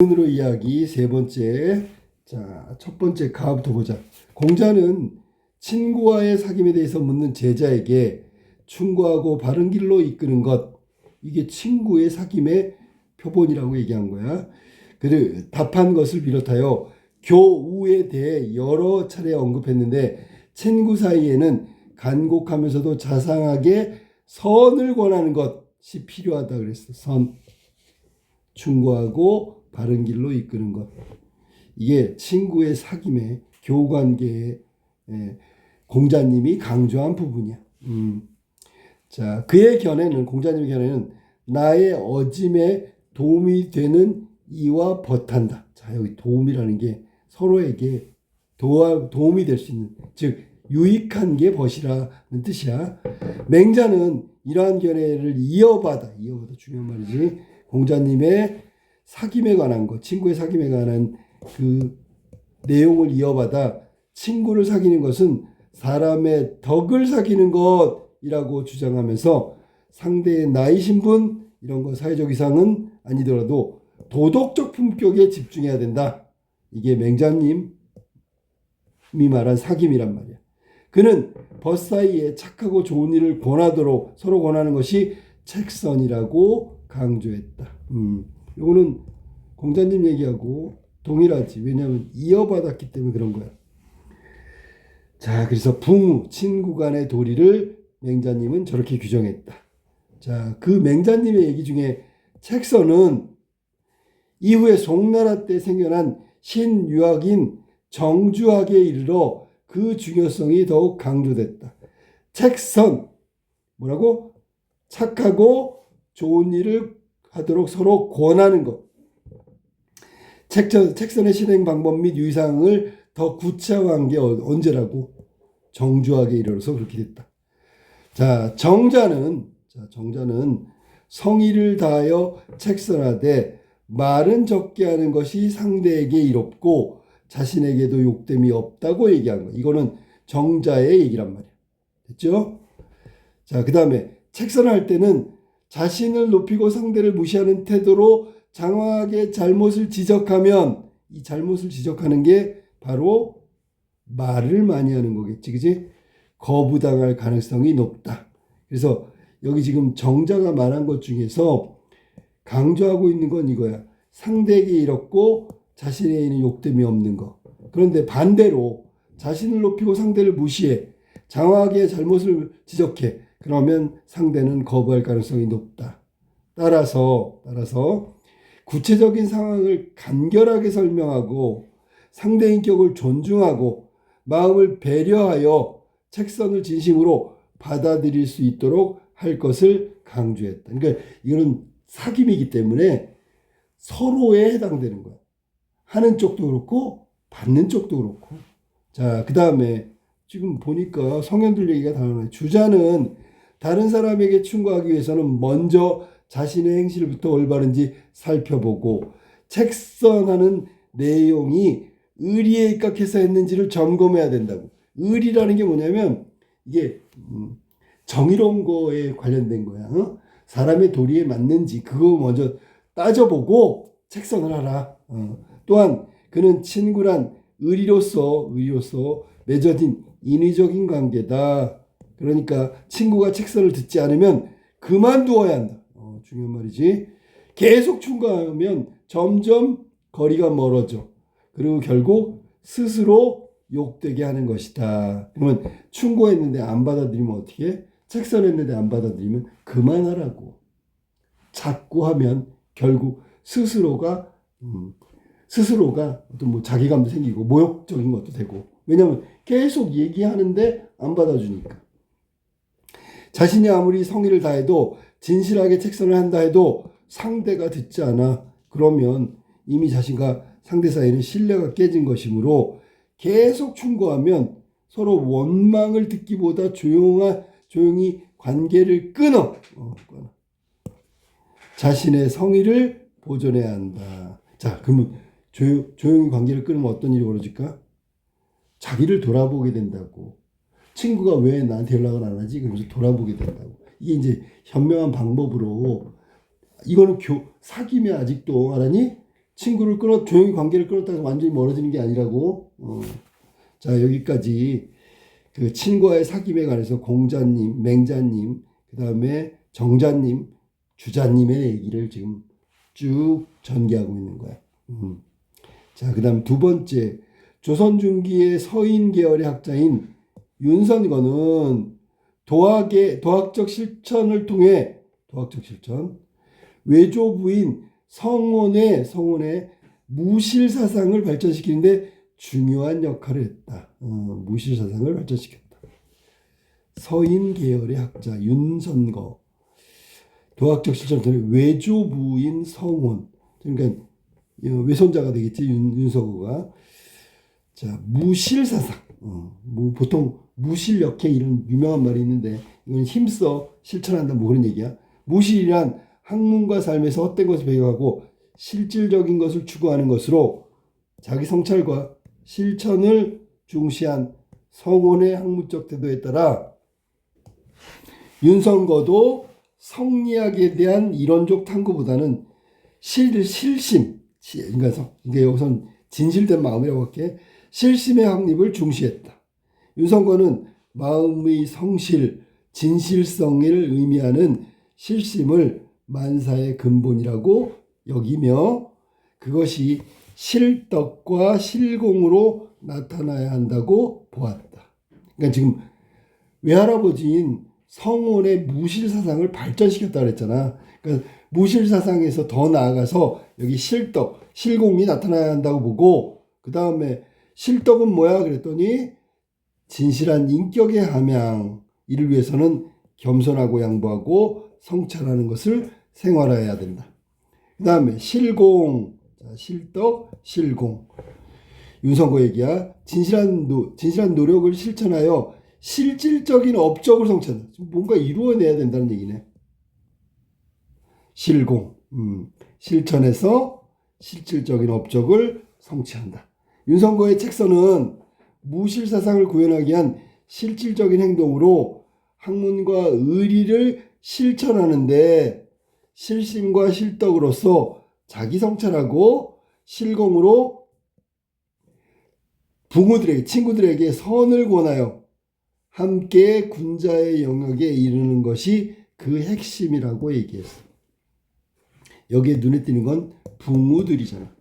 오늘의 이야기 세 번째. 자, 첫 번째 가부터 보자. 공자는 친구와의 사귐에 대해서 묻는 제자에게 충고하고 바른 길로 이끄는 것, 이게 친구의 사귐의 표본이라고 얘기한 거야. 그를 답한 것을 비롯하여 교우에 대해 여러 차례 언급했는데 친구 사이에는 간곡하면서도 자상하게 선을 권하는 것이 필요하다 그랬어. 선. 충고하고 바른 길로 이끄는 것. 이게 친구의 사귐의 교우관계에 공자님이 강조한 부분이야. 자, 그의 견해는, 공자님의 견해는 나의 어짐에 도움이 되는 이와 벗한다. 자, 여기 도움이라는 게 서로에게 도움이 될 수 있는, 즉 유익한 게 벗이라는 뜻이야. 맹자는 이러한 견해를 이어받아 중요한 말이지. 공자님의 사귐에 관한 것, 친구의 사귐에 관한 그 내용을 이어받아 친구를 사귀는 것은 사람의 덕을 사귀는 것이라고 주장하면서 상대의 나이, 신분 이런 거 사회적 이상은 아니더라도 도덕적 품격에 집중해야 된다. 이게 맹자님이 말한 사귐이란 말이야. 그는 벗 사이에 착하고 좋은 일을 권하도록 서로 권하는 것이 책선이라고 강조했다. 이거는 공자님 얘기하고 동일하지. 왜냐하면 이어받았기 때문에 그런 거야. 자, 그래서 붕우, 친구 간의 도리를 맹자님은 저렇게 규정했다. 자, 그 맹자님의 얘기 중에 책선은 이후에 송나라 때 생겨난 신유학인 정주학에 이르러 그 중요성이 더욱 강조됐다. 책선, 뭐라고? 착하고 좋은 일을 하도록 서로 권하는 것. 책선의 실행 방법 및 유의사항을 더 구체화한 게 언제라고? 정주학에 이르러서 그렇게 됐다. 자, 정자는 성의를 다하여 책선하되 말은 적게 하는 것이 상대에게 이롭고 자신에게도 욕됨이 없다고 얘기한 거. 이거는 정자의 얘기란 말이야. 됐죠? 자, 그 다음에 책선할 때는 자신을 높이고 상대를 무시하는 태도로 장황하게 잘못을 지적하면, 이 잘못을 지적하는 게 바로 말을 많이 하는 거겠지, 그지? 거부당할 가능성이 높다. 그래서 여기 지금 정자가 말한 것 중에서 강조하고 있는 건 이거야. 상대에게 이롭고 자신에게는 욕됨이 없는 거. 그런데 반대로 자신을 높이고 상대를 무시해, 장황하게 잘못을 지적해. 그러면 상대는 거부할 가능성이 높다. 따라서 구체적인 상황을 간결하게 설명하고 상대 인격을 존중하고 마음을 배려하여 책선을 진심으로 받아들일 수 있도록 할 것을 강조했다. 그러니까 이거는 사귐이기 때문에 서로에 해당되는 거야. 하는 쪽도 그렇고 받는 쪽도 그렇고. 자, 그 다음에 지금 보니까 성현들 얘기가 다 나와요. 주자는 다른 사람에게 충고하기 위해서는 먼저 자신의 행실부터 올바른지 살펴보고 책선하는 내용이 의리에 입각해서 했는지를 점검해야 된다고. 의리라는 게 뭐냐면 이게 정의로운 거에 관련된 거야. 사람의 도리에 맞는지 그거 먼저 따져보고 책선을 하라. 또한 그는 친구란 의리로서 맺어진 인위적인 관계다. 그러니까 친구가 책선을 듣지 않으면 그만두어야 한다. 중요한 말이지. 계속 충고하면 점점 거리가 멀어져. 그리고 결국 스스로 욕되게 하는 것이다. 그러면 충고했는데 안 받아들이면 어떻게 해? 책선했는데 안 받아들이면 그만하라고. 자꾸 하면 결국 스스로가 어떤 뭐 자기감도 생기고 모욕적인 것도 되고. 왜냐하면 계속 얘기하는데 안 받아주니까. 자신이 아무리 성의를 다해도 진실하게 책선을 한다 해도 상대가 듣지 않아. 그러면 이미 자신과 상대 사이는 신뢰가 깨진 것이므로 계속 충고하면 서로 원망을 듣기보다 조용히 관계를 끊어. 자신의 성의를 보존해야 한다. 자, 그러면 조용히 관계를 끊으면 어떤 일이 벌어질까? 자기를 돌아보게 된다고. 친구가 왜 나한테 연락을 안 하지? 그러면서 돌아보게 된다고. 이게 이제 현명한 방법으로. 이거는 사귐이 아직도 알아니? 친구를 조용히 관계를 끊었다고 해서 완전히 멀어지는 게 아니라고. 자, 여기까지 그 친구와의 사귐에 관해서 공자님, 맹자님, 그 다음에 정자님, 주자님의 얘기를 지금 쭉 전개하고 있는 거야. 자, 그 다음 두 번째, 조선 중기의 서인 계열의 학자인 윤선거는 도학적 실천을 통해 외조부인 성혼의 무실 사상을 발전시키는데 중요한 역할을 했다. 무실 사상을 발전시켰다. 서인 계열의 학자 윤선거, 도학적 실천을 통해 외조부인 성혼, 그러니까 외손자가 되겠지, 윤서구가. 자, 무실 사상. 보통 무실역해 이런 유명한 말이 있는데 이건 힘써 실천한다 뭐 그런 얘기야. 무실이란 학문과 삶에서 헛된 것을 배격하고 실질적인 것을 추구하는 것으로 자기 성찰과 실천을 중시한 성혼의 학문적 태도에 따라 윤선거도 성리학에 대한 이론적 탐구보다는 실심, 그러니까 이게 여기선 진실된 마음이라고 할게. 실심의 확립을 중시했다. 윤선거는 마음의 성실, 진실성을 의미하는 실심을 만사의 근본이라고 여기며 그것이 실덕과 실공으로 나타나야 한다고 보았다. 그러니까 지금 외할아버지인 성혼의 무실 사상을 발전시켰다 그랬잖아. 그러니까 무실 사상에서 더 나아가서 여기 실덕, 실공이 나타나야 한다고 보고, 그 다음에 실덕은 뭐야 그랬더니 진실한 인격의 함양, 이를 위해서는 겸손하고 양보하고 성찰하는 것을 생활화해야 된다. 그 다음에 실공, 실덕, 실공. 윤선거 얘기야. 진실한 노력을 실천하여 실질적인 업적을 성취한다. 뭔가 이루어내야 된다는 얘기네. 실공, 실천해서 실질적인 업적을 성취한다. 윤선거의 책서는 무실 사상을 구현하기 위한 실질적인 행동으로 학문과 의리를 실천하는데 실심과 실덕으로서 자기 성찰하고 실공으로 부모들에게, 친구들에게 선을 권하여 함께 군자의 영역에 이르는 것이 그 핵심이라고 얘기했어. 여기에 눈에 띄는 건 부모들이잖아.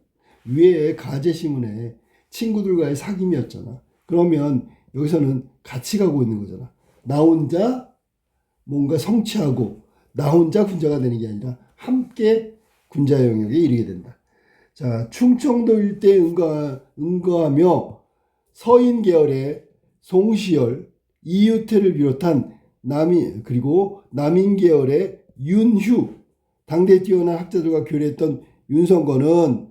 위에 가제시문에 친구들과의 사귐이었잖아. 그러면 여기서는 같이 가고 있는 거잖아. 나 혼자 뭔가 성취하고 나 혼자 군자가 되는 게 아니라 함께 군자 영역에 이르게 된다. 자, 충청도 일대에 응거하며 서인 계열의 송시열, 이유태를 비롯한 그리고 남인 계열의 윤휴, 당대 뛰어난 학자들과 교류했던 윤선거는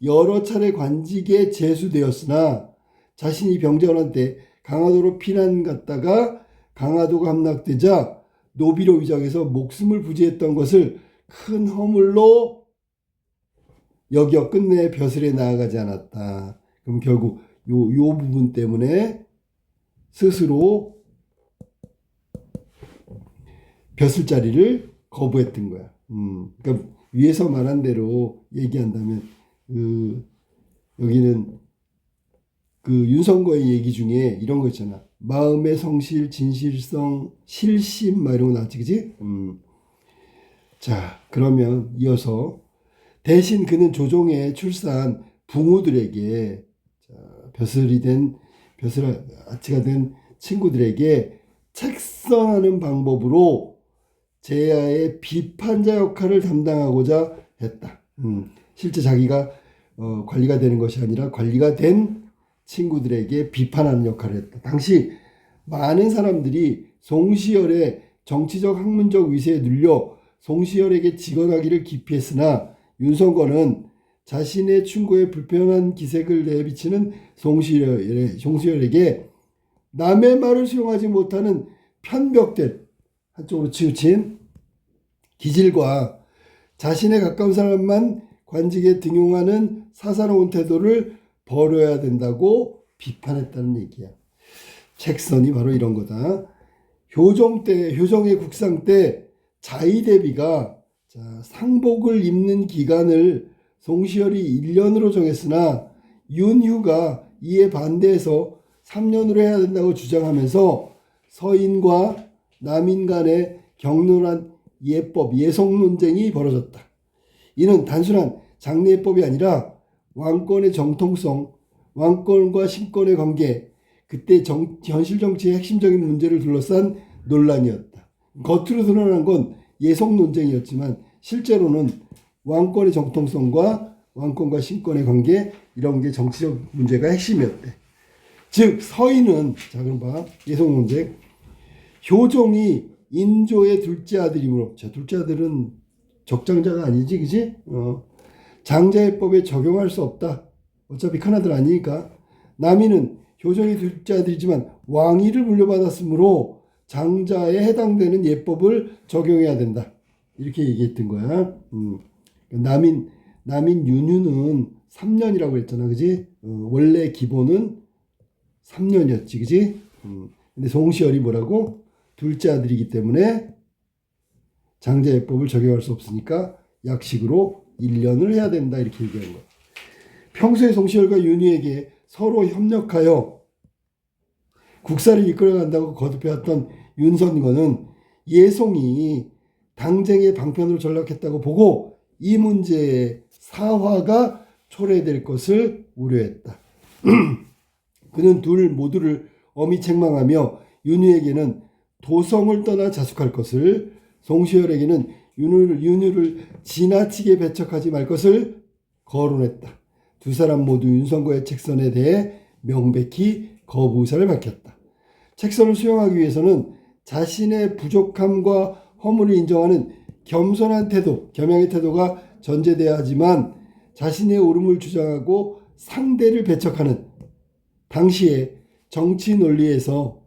여러 차례 관직에 제수되었으나 자신이 병자호란 때 강화도로 피난 갔다가 강화도가 함락되자 노비로 위장해서 목숨을 부지했던 것을 큰 허물로 여겨 끝내 벼슬에 나아가지 않았다. 그럼 결국 요 부분 때문에 스스로 벼슬 자리를 거부했던 거야. 그러니까 위에서 말한 대로 얘기한다면 여기는 그 윤선거의 얘기 중에 이런 거 있잖아. 마음의 성실, 진실성, 실심 막 이런 거 나왔지, 그지? 자, 그러면 이어서 대신 그는 조종에 출사한 부모들에게 벼슬아치가 된 친구들에게 책선하는 방법으로 제야의 비판자 역할을 담당하고자 했다. 실제 자기가 관리가 되는 것이 아니라 관리가 된 친구들에게 비판하는 역할을 했다. 당시 많은 사람들이 송시열의 정치적 학문적 위세에 눌려 송시열에게 직언하기를 기피했으나 윤선거는 자신의 충고에 불편한 기색을 내비치는 송시열에게 남의 말을 수용하지 못하는 편벽된, 한쪽으로 치우친 기질과 자신에 가까운 사람만 관직에 등용하는 사사로운 태도를 버려야 된다고 비판했다는 얘기야. 책선이 바로 이런 거다. 효정의 국상 때 자의대비가 상복을 입는 기간을 송시열이 1년으로 정했으나 윤휴가 이에 반대해서 3년으로 해야 된다고 주장하면서 서인과 남인 간의 격렬한 예법, 예속 논쟁이 벌어졌다. 이는 단순한 장례예법이 아니라 왕권의 정통성, 왕권과 신권의 관계, 그때 현실 정치의 핵심적인 문제를 둘러싼 논란이었다. 겉으로 드러난 건 예속 논쟁이었지만 실제로는 왕권의 정통성과 왕권과 신권의 관계, 이런 게 정치적 문제가 핵심이었대. 즉 서인은, 자 그럼 봐, 예속 논쟁, 효종이 인조의 둘째 아들이므로, 자 둘째 아들은 적장자가 아니지, 그지? 장자예법에 적용할 수 없다. 어차피 큰아들 아니니까. 남이는 효종이 둘째 아들이지만 왕위를 물려받았으므로 장자에 해당되는 예법을 적용해야 된다. 이렇게 얘기했던 거야. 남인 윤휴는 3년이라고 했잖아, 그지? 원래 기본은 3년이었지, 그지? 근데 송시열이 뭐라고? 둘째 아들이기 때문에 장자예법을 적용할 수 없으니까 약식으로 1년을 해야 된다, 이렇게 얘기한 거야. 평소에 송시열과 윤희에게 서로 협력하여 국사를 이끌어간다고 거듭해왔던 윤선거는 예송이 당쟁의 방편으로 전락했다고 보고 이 문제의 사화가 초래될 것을 우려했다. 그는 둘 모두를 엄히 책망하며 윤희에게는 도성을 떠나 자숙할 것을, 송시열에게는 윤휴를 지나치게 배척하지 말 것을 거론했다. 두 사람 모두 윤선거의 책선에 대해 명백히 거부 의사를 밝혔다. 책선을 수용하기 위해서는 자신의 부족함과 허물을 인정하는 겸손한 태도, 겸양의 태도가 전제돼야 하지만 자신의 옳음을 주장하고 상대를 배척하는, 당시의 정치 논리에서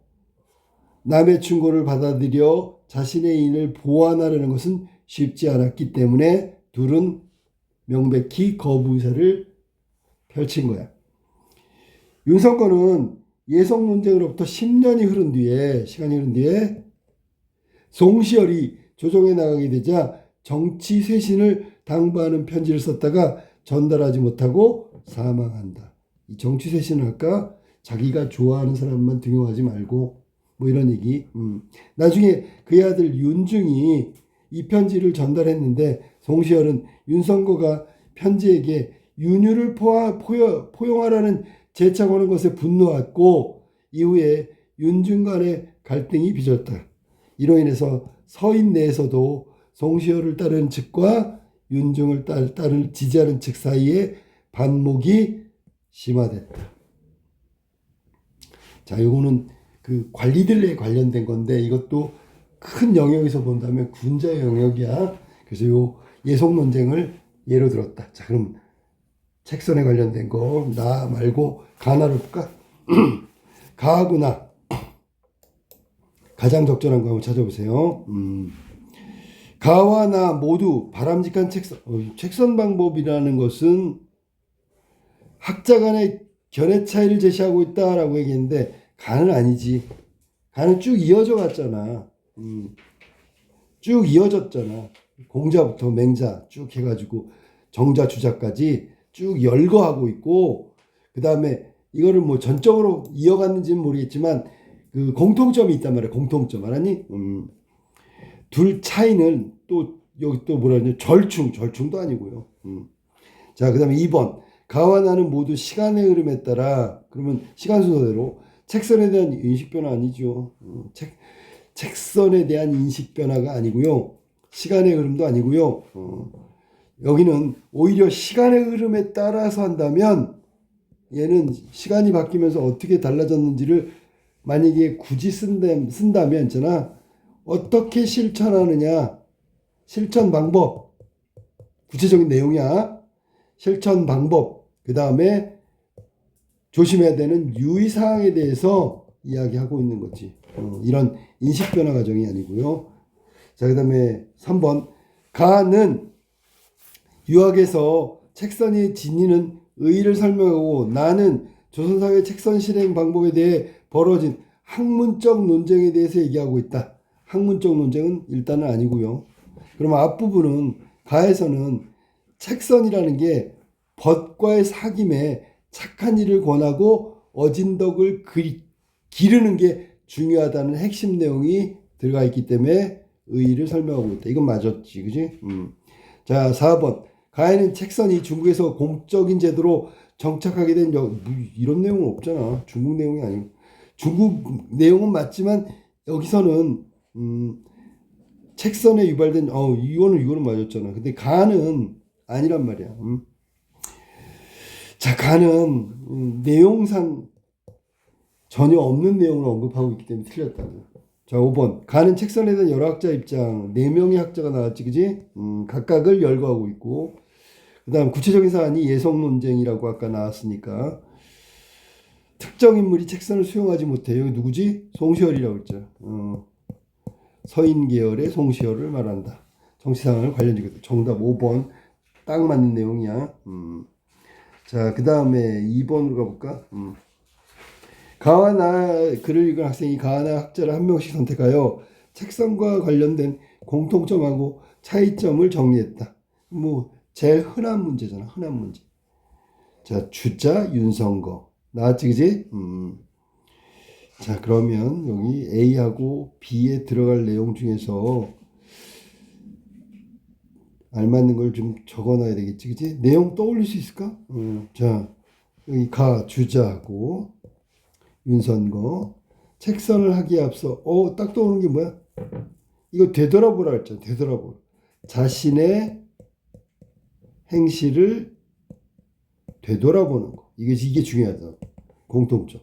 남의 충고를 받아들여 자신의 인을 보완하려는 것은 쉽지 않았기 때문에 둘은 명백히 거부 의사를 펼친 거야. 윤석권은 예속 논쟁으로부터 10년이 흐른 뒤에, 시간이 흐른 뒤에 송시열이 조정에 나가게 되자 정치 쇄신을 당부하는 편지를 썼다가 전달하지 못하고 사망한다. 이 정치 쇄신을 할까? 자기가 좋아하는 사람만 등용하지 말고, 뭐 이런 얘기. 나중에 그의 아들 윤중이 이 편지를 전달했는데 송시열은 윤선거가 편지에게 윤휴를 포용하라는 제창하는 것에 분노했고 이후에 윤중 간의 갈등이 빚었다. 이로 인해서 서인 내에서도 송시열을 따르는 측과 윤중을 지지하는 측 사이에 반목이 심화됐다. 자, 이거는 그 관리들에 관련된 건데 이것도 큰 영역에서 본다면 군자의 영역이야. 그래서 요 예속 논쟁을 예로 들었다. 자, 그럼 책선에 관련된 거 나 말고 가나로 볼까? 가하고 나 가장 적절한 거 한번 찾아보세요. 가와 나 모두 바람직한 책선 방법이라는 것은 학자 간의 견해 차이를 제시하고 있다라고 얘기했는데 가는 아니지. 가는 쭉 이어져 갔잖아. 쭉 이어졌잖아. 공자부터 맹자 쭉 해가지고 정자 주자까지 쭉 열거하고 있고, 그 다음에 이거를 뭐 전적으로 이어갔는지는 모르겠지만 그 공통점이 있단 말이야. 공통점 알았니? 둘 차이는 또 여기 또 뭐라 그러냐, 절충도 아니고요. 자, 그 다음에 2번 가와 나는 모두 시간의 흐름에 따라, 그러면 시간 순서대로 책선에 대한 인식 변화 아니죠. 책선에 대한 인식 변화가 아니고요. 시간의 흐름도 아니고요. 여기는 오히려 시간의 흐름에 따라서 한다면 얘는 시간이 바뀌면서 어떻게 달라졌는지를 만약에 굳이 쓴다면 있잖아. 어떻게 실천하느냐, 실천 방법, 구체적인 내용이야. 실천 방법, 그 다음에 조심해야 되는 유의사항에 대해서 이야기하고 있는 거지. 이런 인식 변화 과정이 아니고요. 자, 그 다음에 3번 가는 유학에서 책선이 지니는 의의를 설명하고 나는 조선사회 책선 실행 방법에 대해 벌어진 학문적 논쟁에 대해서 얘기하고 있다. 학문적 논쟁은 일단은 아니고요. 그러면 앞부분은 가에서는 책선이라는 게 벗과의 사귐에 착한 일을 권하고 어진덕을 기르는 게 중요하다는 핵심 내용이 들어가 있기 때문에 의의를 설명하고 있다. 이건 맞았지, 그지? 자, 4번. 가해는 책선이 중국에서 공적인 제도로 정착하게 된 이런 내용은 없잖아. 중국 내용이 아니고. 중국 내용은 맞지만 여기서는 책선에 유발된 이거는 맞았잖아. 근데 가는 아니란 말이야. 자, 가는 내용상 전혀 없는 내용을 언급하고 있기 때문에 틀렸다고. 자, 5번. 가는 책선에 대한 여러 학자 입장. 4명의 학자가 나왔지, 그지? 각각을 열거하고 있고. 그 다음 구체적인 사안이 예성 논쟁이라고 아까 나왔으니까. 특정 인물이 책선을 수용하지 못해. 여기 누구지? 송시열이라고 했죠. 서인 계열의 송시열을 말한다. 정치상황을 관련지거든. 정답 5번. 딱 맞는 내용이야. 자, 그 다음에 2번으로 가볼까? 가와 나 글을 읽은 학생이 가와 나 학자를 한 명씩 선택하여 책선과 관련된 공통점하고 차이점을 정리했다. 뭐 제일 흔한 문제잖아. 흔한 문제. 자, 주자 윤성거 나왔지, 그지? 자, 그러면 여기 A하고 B에 들어갈 내용 중에서 알맞는 걸 좀 적어놔야 되겠지, 그지? 내용 떠올릴 수 있을까? 자, 여기 가 주자하고 윤선거 책선을 하기에 앞서 딱 떠오르는 게 뭐야? 이거 되돌아보라 했잖아. 되돌아보. 자신의 행실을 되돌아보는 거. 이게 중요하다. 공통점.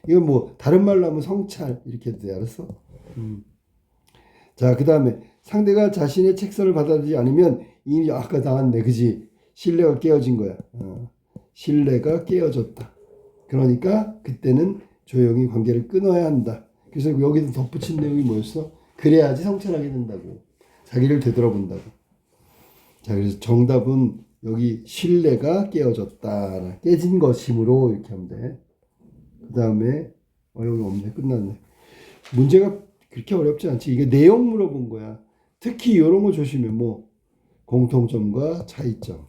이건 뭐 다른 말로 하면 성찰 이렇게 해도 돼. 알았어? 자, 그 다음에 상대가 자신의 책선을 받아들이지 않으면 이미 아까 나왔네. 그지? 신뢰가 깨어진 거야. 신뢰가 깨어졌다. 그러니까 그때는 조용히 관계를 끊어야 한다. 그래서 여기도 덧붙인 내용이 뭐였어? 그래야지 성찰하게 된다고. 자기를 되돌아본다고. 자, 그래서 정답은 여기 신뢰가 깨어졌다. 깨진 것이므로 이렇게 하면 돼. 그 다음에 여기 없네. 끝났네. 문제가 그렇게 어렵지 않지. 이게 내용 물어본 거야. 특히 이런 거 조심해. 뭐 공통점과 차이점.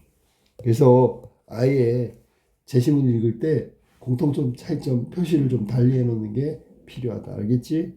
그래서 아예 제시문 읽을 때 공통점, 차이점 표시를 좀 달리 해놓는 게 필요하다. 알겠지?